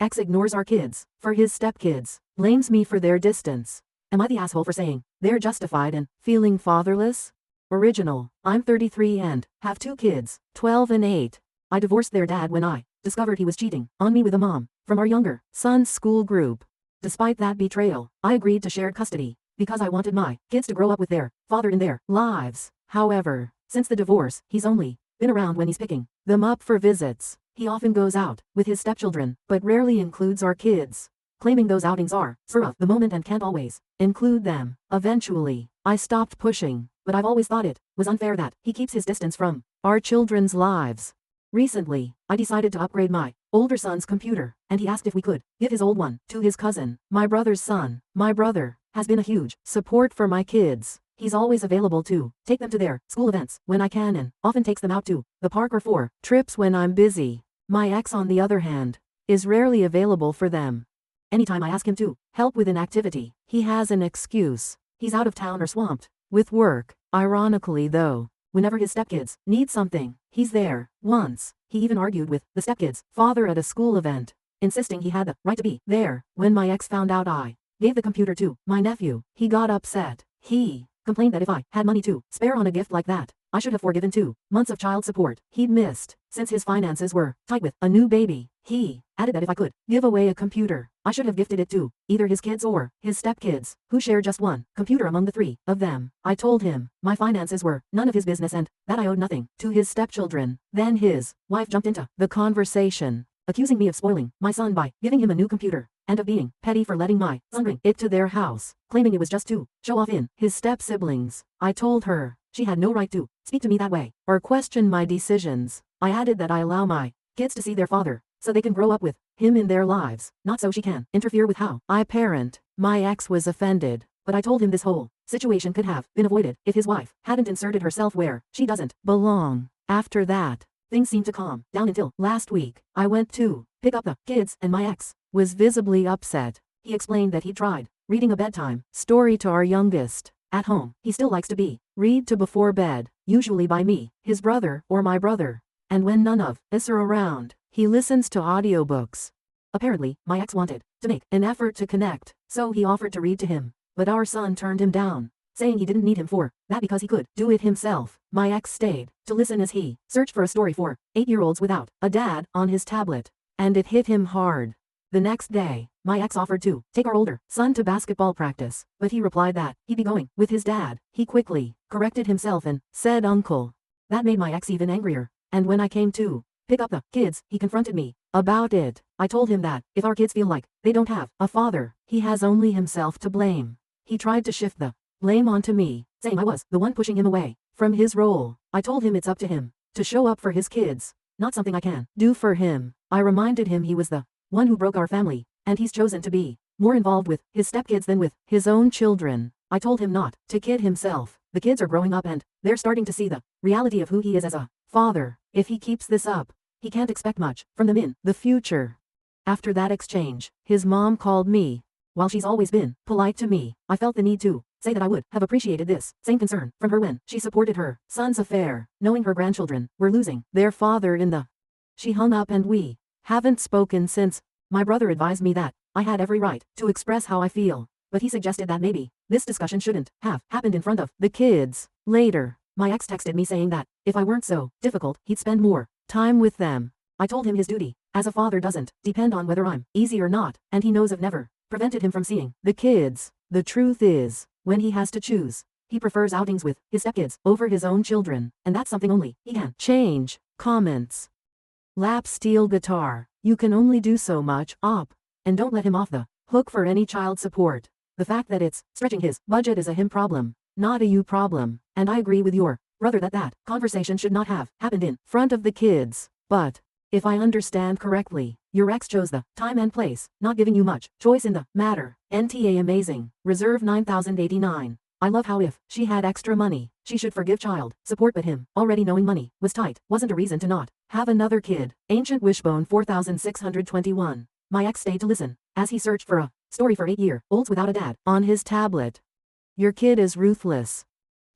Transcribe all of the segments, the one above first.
Ex ignores our kids for his stepkids, blames me for their distance. Am I the asshole for saying they're justified in feeling fatherless? Original. I'm 33 and have 2 kids, 12 and 8. I divorced their dad when I discovered he was cheating on me with a mom from our younger son's school group. Despite that betrayal, I agreed to shared custody because I wanted my kids to grow up with their father in their lives. However, since the divorce, he's only been around when he's picking them up for visits. He often goes out with his stepchildren, but rarely includes our kids, claiming those outings are spur of the moment and can't always include them. Eventually, I stopped pushing, but I've always thought it was unfair that he keeps his distance from our children's lives. Recently, I decided to upgrade my older son's computer, and he asked if we could give his old one to his cousin, my brother's son. My brother has been a huge support for my kids. He's always available to take them to their school events when I can and often takes them out to the park or for trips when I'm busy. My ex, on the other hand, is rarely available for them. Anytime I ask him to help with an activity, he has an excuse. He's out of town or swamped with work. Ironically though, whenever his stepkids need something, he's there. Once, he even argued with the stepkids' father at a school event, insisting he had the right to be there. When my ex found out I gave the computer to my nephew, he got upset. He complained that if I had money to spare on a gift like that, I should have forgiven 2 months of child support he'd missed, since his finances were tight with a new baby. He added that if I could give away a computer, I should have gifted it to either his kids or his stepkids, who share just one computer among the 3 of them. I told him my finances were none of his business and that I owed nothing to his stepchildren. Then his wife jumped into the conversation, accusing me of spoiling my son by giving him a new computer, and of being petty for letting my son bring it to their house, claiming it was just to show off in his step-siblings. I told her she had no right to speak to me that way or question my decisions. I added that I allow my kids to see their father so they can grow up with him in their lives, not so she can interfere with how I parent. My ex was offended, but I told him this whole situation could have been avoided if his wife hadn't inserted herself where she doesn't belong. After that, things seemed to calm down until last week. I went to pick up the kids and my ex was visibly upset. He explained that he tried reading a bedtime story to our youngest. At home, he still likes to be read to before bed, usually by me, his brother, or my brother. And when none of us are around, he listens to audiobooks. Apparently, my ex wanted to make an effort to connect, so he offered to read to him. But our son turned him down, saying he didn't need him for that because he could do it himself. My ex stayed to listen as he searched for a story for 8-year-olds without a dad on his tablet, and it hit him hard. The next day, my ex offered to take our older son to basketball practice, but he replied that he'd be going with his dad. He quickly corrected himself and said uncle. That made my ex even angrier, and when I came to pick up the kids, he confronted me about it. I told him that if our kids feel like they don't have a father, he has only himself to blame. He tried to shift the blame onto me, saying I was the one pushing him away from his role. I told him it's up to him to show up for his kids, not something I can do for him. I reminded him he was the one who broke our family, and he's chosen to be more involved with his stepkids than with his own children. I told him not to kid himself. The kids are growing up and they're starting to see the reality of who he is as a father. If he keeps this up, he can't expect much from them in the future. After that exchange, his mom called me. While she's always been polite to me, I felt the need to say that I would have appreciated this same concern from her when she supported her son's affair, knowing her grandchildren were losing their father in the... She hung up and we haven't spoken since. My brother advised me that I had every right to express how I feel, but he suggested that maybe this discussion shouldn't have happened in front of the kids. Later, my ex texted me saying that if I weren't so difficult, he'd spend more time with them. I told him his duty as a father doesn't depend on whether I'm easy or not, and he knows I've never prevented him from seeing the kids. The truth is, when he has to choose, he prefers outings with his stepkids over his own children, and that's something only he can change. Comments. Lap steel guitar. You can only do so much, op. And don't let him off the hook for any child support. The fact that it's stretching his budget is a him problem, not a you problem. And I agree with your brother that conversation should not have happened in front of the kids. But if I understand correctly, your ex chose the time and place, not giving you much choice in the matter. NTA amazing. Reserve 9089. I love how if she had extra money, she should forgive child support, but him already knowing money was tight wasn't a reason to not have another kid. Ancient Wishbone 4621. My ex stayed to listen as he searched for a story for 8-year-olds without a dad on his tablet. Your kid is ruthless.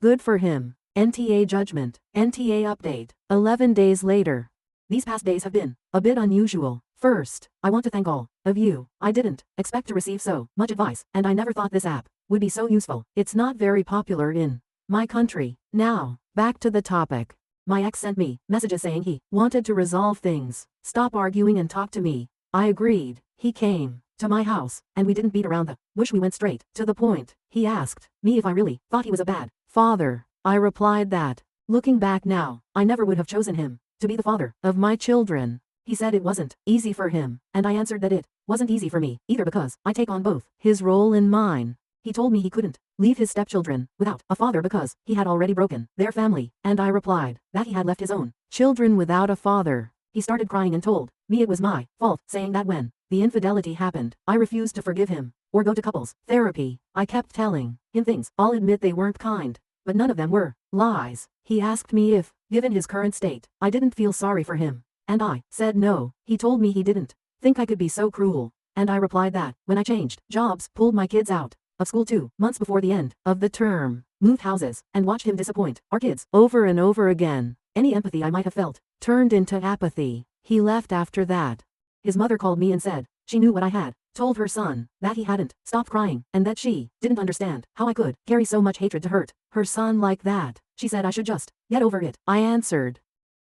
Good for him. NTA judgment. NTA update. 11 days later. These past days have been a bit unusual. First, I want to thank all of you. I didn't expect to receive so much advice, and I never thought this app would be so useful. It's not very popular in my country. Now, back to the topic. My ex sent me messages saying he wanted to resolve things, stop arguing and talk to me. I agreed. He came to my house, and we didn't beat around the bush. We went straight to the point. He asked me if I really thought he was a bad father. I replied that, looking back now, I never would have chosen him to be the father of my children. He said it wasn't easy for him, and I answered that it wasn't easy for me either because I take on both his role and mine. He told me he couldn't leave his stepchildren without a father because he had already broken their family, and I replied that he had left his own children without a father. He started crying and told me it was my fault, saying that when the infidelity happened, I refused to forgive him or go to couples therapy. I kept telling him things. I'll admit they weren't kind, but none of them were lies. He asked me if, given his current state, I didn't feel sorry for him, and I said no. He told me he didn't think I could be so cruel, and I replied that when I changed jobs, pulled my kids out of school 2 months before the end of the term, moved houses, and watched him disappoint our kids over and over again, any empathy I might have felt turned into apathy. He left after that. His mother called me and said she knew what I had told her son, that he hadn't stopped crying, and that she didn't understand how I could carry so much hatred to hurt her son like that. She said I should just get over it. I answered,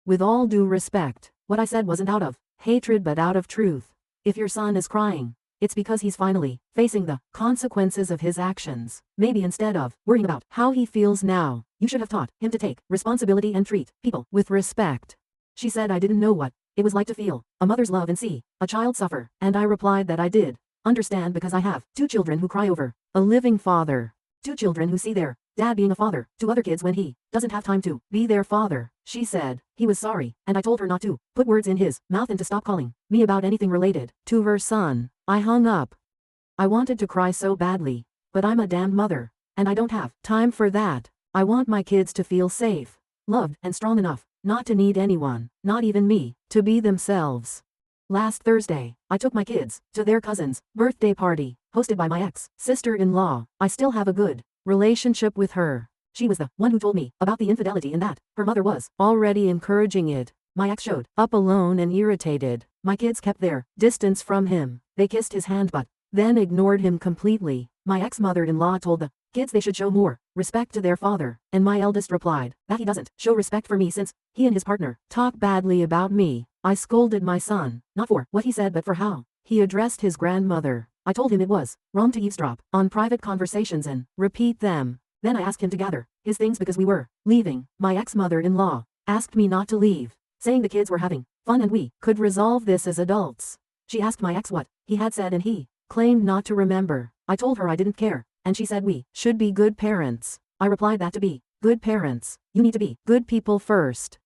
with all due respect, what I said wasn't out of hatred but out of truth. If your son is crying, it's because he's finally facing the consequences of his actions. Maybe instead of worrying about how he feels now, you should have taught him to take responsibility and treat people with respect. She said I didn't know what it was like to feel a mother's love and see a child suffer, and I replied that I did understand because I have 2 children who cry over a living father. 2 children who see their dad being a father to other kids when he doesn't have time to be their father. She said he was sorry, and I told her not to put words in his mouth and to stop calling me about anything related to her son. I hung up. I wanted to cry so badly, but I'm a damned mother, and I don't have time for that. I want my kids to feel safe, loved, and strong enough not to need anyone, not even me, to be themselves. Last Thursday, I took my kids to their cousin's birthday party, hosted by my ex-sister-in-law. I still have a good relationship with her. She was the one who told me about the infidelity and that her mother was already encouraging it. My ex showed up alone and irritated. My kids kept their distance from him. They kissed his hand but then ignored him completely. My ex-mother-in-law told the kids they should show more respect to their father, and my eldest replied that he doesn't show respect for me since he and his partner talk badly about me. I scolded my son, not for what he said but for how he addressed his grandmother. I told him it was wrong to eavesdrop on private conversations and repeat them. Then I asked him to gather his things because we were leaving. My ex-mother-in-law asked me not to leave, saying the kids were having fun and we could resolve this as adults. She asked my ex what he had said and he claimed not to remember. I told her I didn't care, and she said we should be good parents. I replied that to be good parents, you need to be good people first.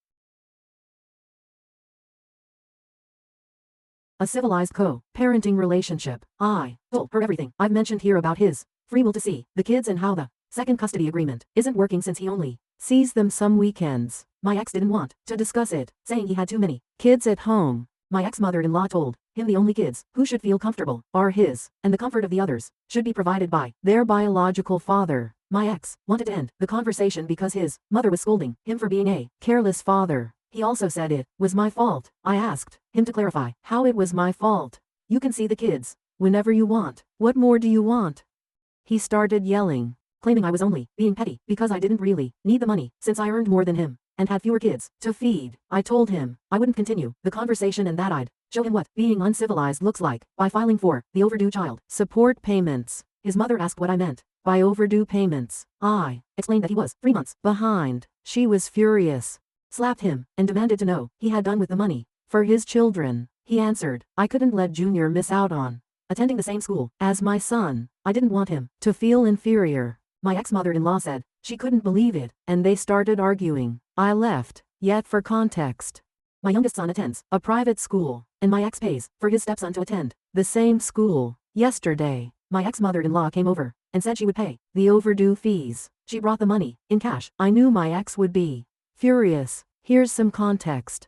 A civilized co-parenting relationship. I told her everything I've mentioned here about his free will to see the kids and how the second custody agreement isn't working since he only sees them some weekends. My ex didn't want to discuss it, saying he had too many kids at home. My ex-mother-in-law told him the only kids who should feel comfortable are his, and the comfort of the others should be provided by their biological father. My ex wanted to end the conversation because his mother was scolding him for being a careless father. He also said it was my fault. I asked him to clarify how it was my fault. You can see the kids whenever you want. What more do you want? He started yelling, claiming I was only being petty because I didn't really need the money since I earned more than him and had fewer kids to feed. I told him I wouldn't continue the conversation and that I'd show him what being uncivilized looks like by filing for the overdue child support payments. His mother asked what I meant by overdue payments. I explained that he was 3 months behind. She was furious, slapped him, and demanded to know he had done with the money for his children. He answered I couldn't let Junior miss out on attending the same school as my son. I didn't want him to feel inferior. My ex-mother-in-law said she couldn't believe it, and they started arguing. I left. Yet for context, my youngest son attends a private school, and my ex pays for his stepson to attend the same school. Yesterday, my ex-mother-in-law came over and said she would pay the overdue fees. She brought the money in cash. I knew my ex would be furious. Here's some context.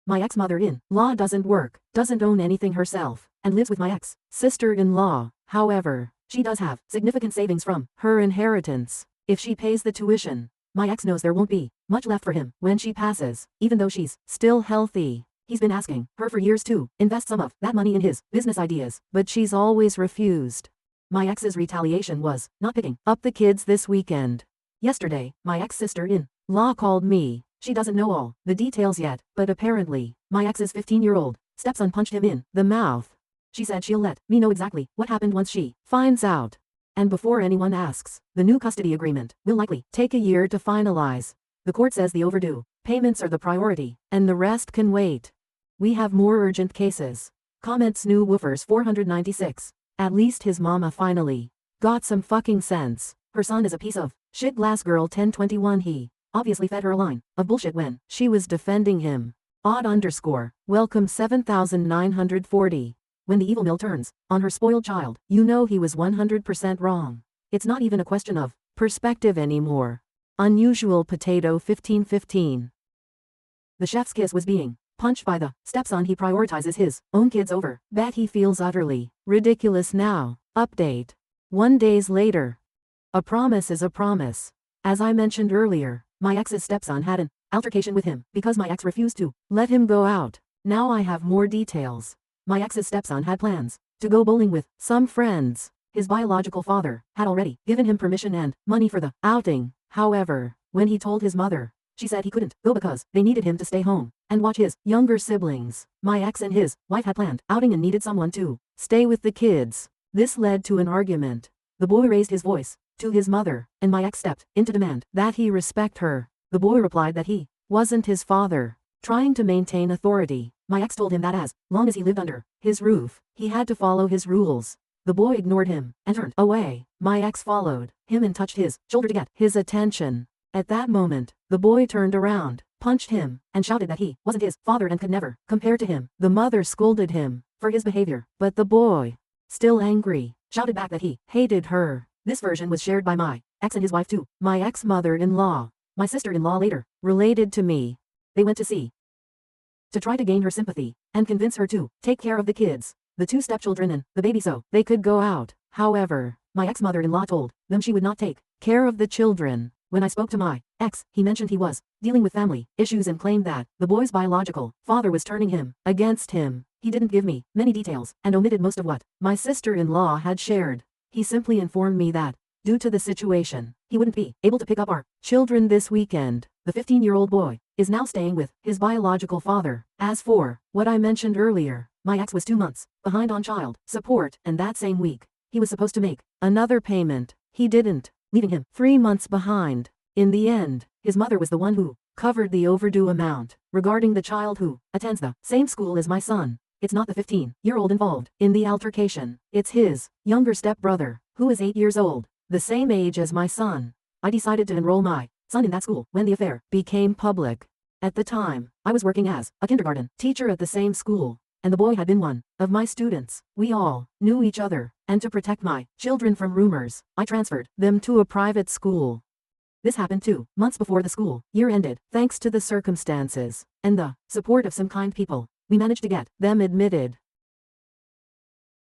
My ex-mother-in-law doesn't work, doesn't own anything herself, and lives with my ex-sister-in-law. However, she does have significant savings from her inheritance. If she pays the tuition, my ex knows there won't be much left for him when she passes, even though she's still healthy. He's been asking her for years to invest some of that money in his business ideas, but she's always refused. My ex's retaliation was not picking up the kids this weekend. Yesterday, my ex-sister-in-law called me. She doesn't know all the details yet, but apparently, my ex's 15-year-old stepson punched him in the mouth. She said she'll let me know exactly what happened once she finds out. And before anyone asks, the new custody agreement will likely take a year to finalize. The court says the overdue payments are the priority, and the rest can wait. We have more urgent cases. Comments New Woofers 496. At least his mama finally got some fucking sense. Her son is a piece of shit. Glass Girl 1021. He obviously fed her a line of bullshit when she was defending him. Odd_. Welcome 7940. When the evil mill turns on her spoiled child, you know he was 100% wrong. It's not even a question of perspective anymore. Unusual Potato 1515. The chef's kiss was being punched by the stepson. He prioritizes his own kids over. Bet he feels utterly ridiculous now. Update. 1 days later. A promise is a promise. As I mentioned earlier, my ex's stepson had an altercation with him because my ex refused to let him go out. Now I have more details. My ex's stepson had plans to go bowling with some friends. His biological father had already given him permission and money for the outing. However, when he told his mother, she said he couldn't go because they needed him to stay home and watch his younger siblings. My ex and his wife had planned outing and needed someone to stay with the kids. This led to an argument. The boy raised his voice to his mother, and my ex stepped in to demand that he respect her. The boy replied that he wasn't his father. Trying to maintain authority, my ex told him that as long as he lived under his roof, he had to follow his rules. The boy ignored him and turned away. My ex followed him and touched his shoulder to get his attention. At that moment, the boy turned around, punched him, and shouted that he wasn't his father and could never compare to him. The mother scolded him for his behavior, but the boy, still angry, shouted back that he hated her. This version was shared by my ex and his wife too. My ex-mother-in-law, my sister-in-law later, related to me. They went to try to gain her sympathy and convince her to take care of the kids, the two stepchildren and the baby so they could go out. However, my ex-mother-in-law told them she would not take care of the children. When I spoke to my ex, he mentioned he was dealing with family issues and claimed that the boy's biological father was turning him against him. He didn't give me many details and omitted most of what my sister-in-law had shared. He simply informed me that, due to the situation, he wouldn't be able to pick up our children this weekend. The 15-year-old boy is now staying with his biological father. As for what I mentioned earlier, my ex was 2 months behind on child support, and that same week, he was supposed to make another payment. He didn't, leaving him 3 months behind. In the end, his mother was the one who covered the overdue amount. Regarding the child who attends the same school as my son, it's not the 15-year-old involved in the altercation. It's his younger stepbrother, who is 8 years old, the same age as my son. I decided to enroll my son in that school when the affair became public. At the time, I was working as a kindergarten teacher at the same school, and the boy had been one of my students. We all knew each other, and to protect my children from rumors, I transferred them to a private school. This happened 2 months before the school year ended. Thanks to the circumstances and the support of some kind people, we managed to get them admitted.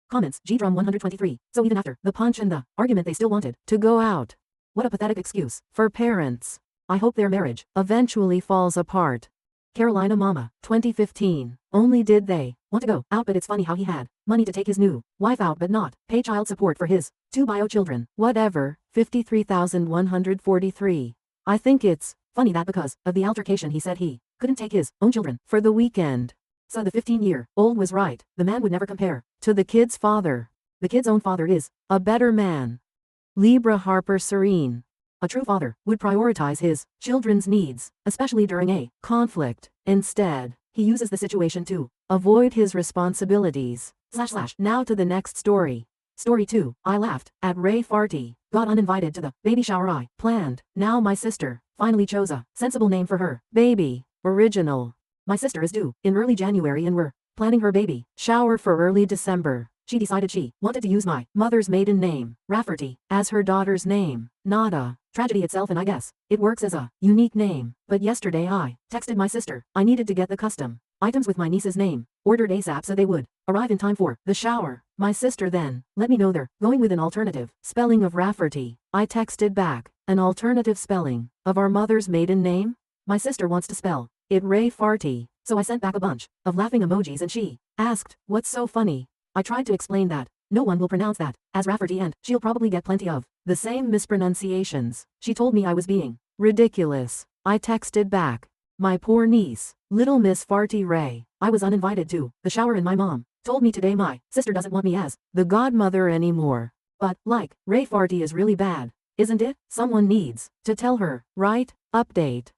Comments G-Drum 123. So even after the punch and the argument they still wanted to go out. What a pathetic excuse for parents. I hope their marriage eventually falls apart. Carolina Mama 2015. Only did they want to go out, but it's funny how he had money to take his new wife out but not pay child support for his 2 bio children. Whatever. 53,143. I think it's funny that because of the altercation he said he couldn't take his own children for the weekend. So the 15-year-old was right. The man would never compare to the kid's father. The kid's own father is a better man. Libra Harper Serene. A true father would prioritize his children's needs, especially during a conflict. Instead, he uses the situation to avoid his responsibilities. / Now to the next story. Story 2. I laughed at Ray Farty. Got uninvited to the baby shower I planned. Now my sister finally chose a sensible name for her baby. Original. My sister is due in early January and we're planning her baby shower for early December. She decided she wanted to use my mother's maiden name, Rafferty, as her daughter's name. Not a tragedy itself, and I guess it works as a unique name. But yesterday I texted my sister I needed to get the custom items with my niece's name ordered ASAP so they would arrive in time for the shower. My sister then let me know they're going with an alternative spelling of Rafferty. I texted back, an alternative spelling of our mother's maiden name? My sister wants to spell it Ray Farty. So I sent back a bunch of laughing emojis and she asked, "What's so funny?" I tried to explain that no one will pronounce that as Rafferty and she'll probably get plenty of the same mispronunciations. She told me I was being ridiculous. I texted back, "My poor niece, little Miss Farty Ray. I was uninvited to the shower and my mom told me today my sister doesn't want me as the godmother anymore. But, like, Ray Farty is really bad, isn't it? Someone needs to tell her, right? Update."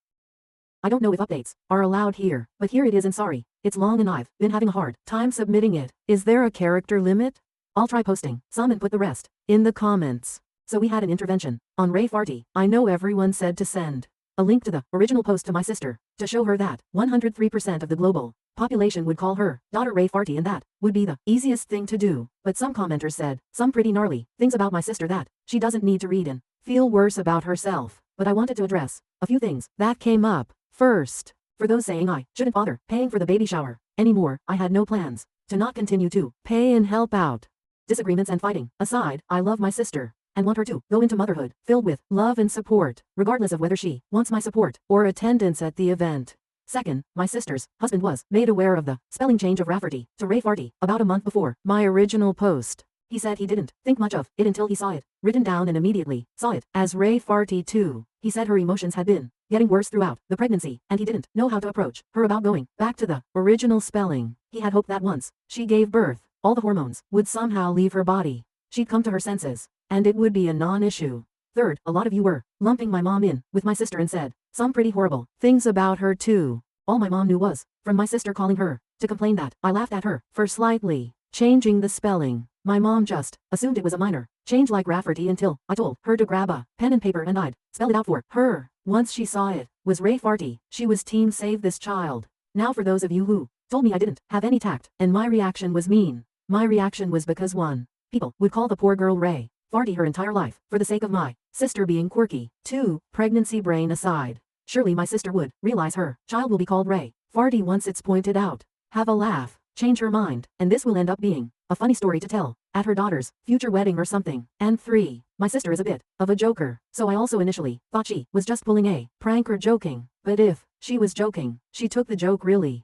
I don't know if updates are allowed here, but here it is and sorry. It's long and I've been having a hard time submitting it. Is there a character limit? I'll try posting some and put the rest in the comments. So we had an intervention on Ray Farty. I know everyone said to send a link to the original post to my sister to show her that 103% of the global population would call her daughter Ray Farty and that would be the easiest thing to do. But some commenters said some pretty gnarly things about my sister that she doesn't need to read and feel worse about herself. But I wanted to address a few things that came up. First, for those saying I shouldn't bother paying for the baby shower anymore, I had no plans to not continue to pay and help out. Disagreements and fighting aside, I love my sister and want her to go into motherhood filled with love and support, regardless of whether she wants my support or attendance at the event. Second, my sister's husband was made aware of the spelling change of Rafferty to Ray Farty about a month before my original post. He said he didn't think much of it until he saw it written down and immediately saw it as Ray Farty too. He said her emotions had been getting worse throughout the pregnancy and he didn't know how to approach her about going back to the original spelling. He had hoped that once she gave birth, all the hormones would somehow leave her body. She'd come to her senses and it would be a non-issue. Third, a lot of you were lumping my mom in with my sister and said some pretty horrible things about her too. All my mom knew was from my sister calling her to complain that I laughed at her for slightly changing the spelling. My mom just assumed it was a minor change like Rafferty until I told her to grab a pen and paper and I'd spell it out for her. Once she saw it was Ray Farty, she was team save this child. Now for those of you who told me I didn't have any tact and my reaction was mean. My reaction was because 1. People would call the poor girl Ray Farty her entire life for the sake of my sister being quirky. 2. Pregnancy brain aside. Surely my sister would realize her child will be called Ray Farty once it's pointed out. Have a laugh, change her mind, and this will end up being a funny story to tell at her daughter's future wedding or something. And 3. My sister is a bit of a joker, so I also initially thought she was just pulling a prank or joking. But if she was joking, she took the joke really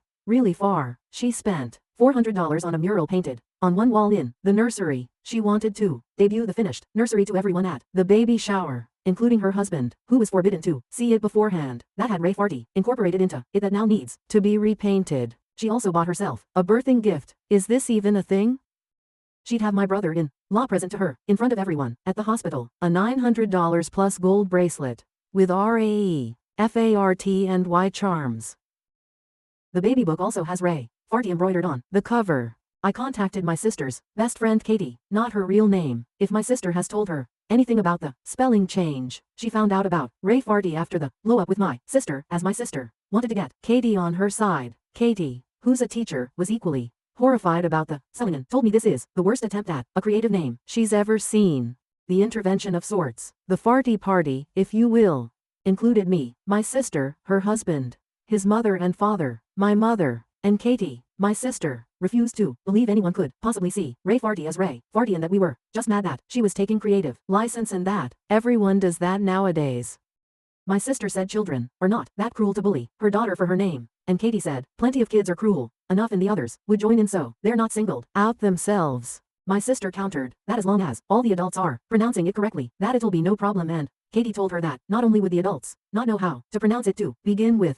far. She spent $400 on a mural painted on one wall in the nursery. She wanted to debut the finished nursery to everyone at the baby shower, including her husband, who was forbidden to see it beforehand. That had Ray Farty incorporated into it that now needs to be repainted. She also bought herself a birthing gift. Is this even a thing? She'd have my brother-in-law present to her in front of everyone at the hospital. A $900 plus gold bracelet with RAE, FART and Y charms. The baby book also has Ray Farty embroidered on the cover. I contacted my sister's best friend Katie, not her real name, if my sister has told her anything about the spelling change. She found out about Ray Farty after the blow-up with my sister, as my sister wanted to get Katie on her side. Katie, who's a teacher, was equally horrified about the spelling and told me this is the worst attempt at a creative name she's ever seen. The intervention of sorts, the Farty party, if you will, included me, my sister, her husband, his mother and father, my mother, and Katie, my sister, refused to believe anyone could possibly see Ray Farty as Ray Farty and that we were just mad that she was taking creative license and that everyone does that nowadays. My sister said children are not that cruel to bully her daughter for her name, and Katie said plenty of kids are cruel enough and the others would join in so they're not singled out themselves. My sister countered that as long as all the adults are pronouncing it correctly, that it'll be no problem, and Katie told her that not only would the adults not know how to pronounce it to begin with,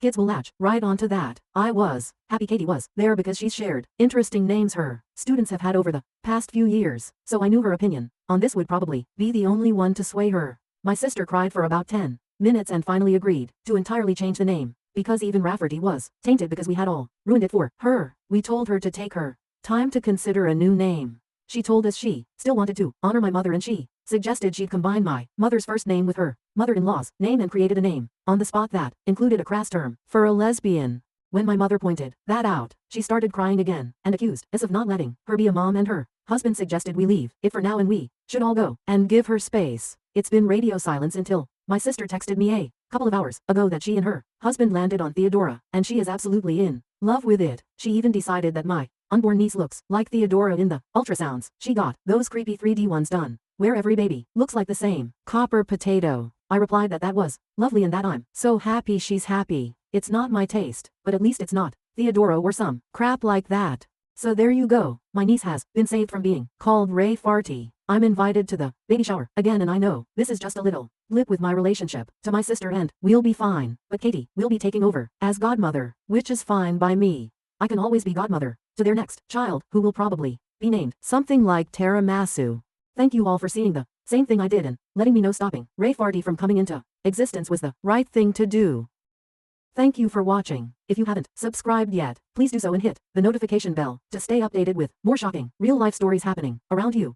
kids will latch right onto that. I was happy Katie was there because she's shared interesting names her students have had over the past few years, so I knew her opinion on this would probably be the only one to sway her. My sister cried for about 10 minutes and finally agreed to entirely change the name, because even Rafferty was tainted because we had all ruined it for her. We told her to take her time to consider a new name. She told us she still wanted to honor my mother and she suggested she'd combine my mother's first name with her mother-in-law's name and created a name on the spot that included a crass term for a lesbian. When my mother pointed that out, she started crying again and accused us of not letting her be a mom, and her husband suggested we leave it for now and we should all go and give her space. It's been radio silence until my sister texted me a couple of hours ago that she and her husband landed on Theodora and she is absolutely in love with it. She even decided that my unborn niece looks like Theodora in the ultrasounds. She got those creepy 3D ones done where every baby looks like the same copper potato. I replied that that was lovely and that I'm so happy she's happy. It's not my taste, but at least it's not Theodora or some crap like that. So there you go, my niece has been saved from being called Ray Farty. I'm invited to the baby shower again, and I know this is just a little blip with my relationship to my sister, and we'll be fine, but Katie will be taking over as godmother, which is fine by me. I can always be godmother to their next child, who will probably be named something like Teramasu. Thank you all for seeing the same thing I did and letting me know stopping Ray Farty from coming into existence was the right thing to do. Thank you for watching. If you haven't subscribed yet, please do so and hit the notification bell to stay updated with more shocking, real-life stories happening around you.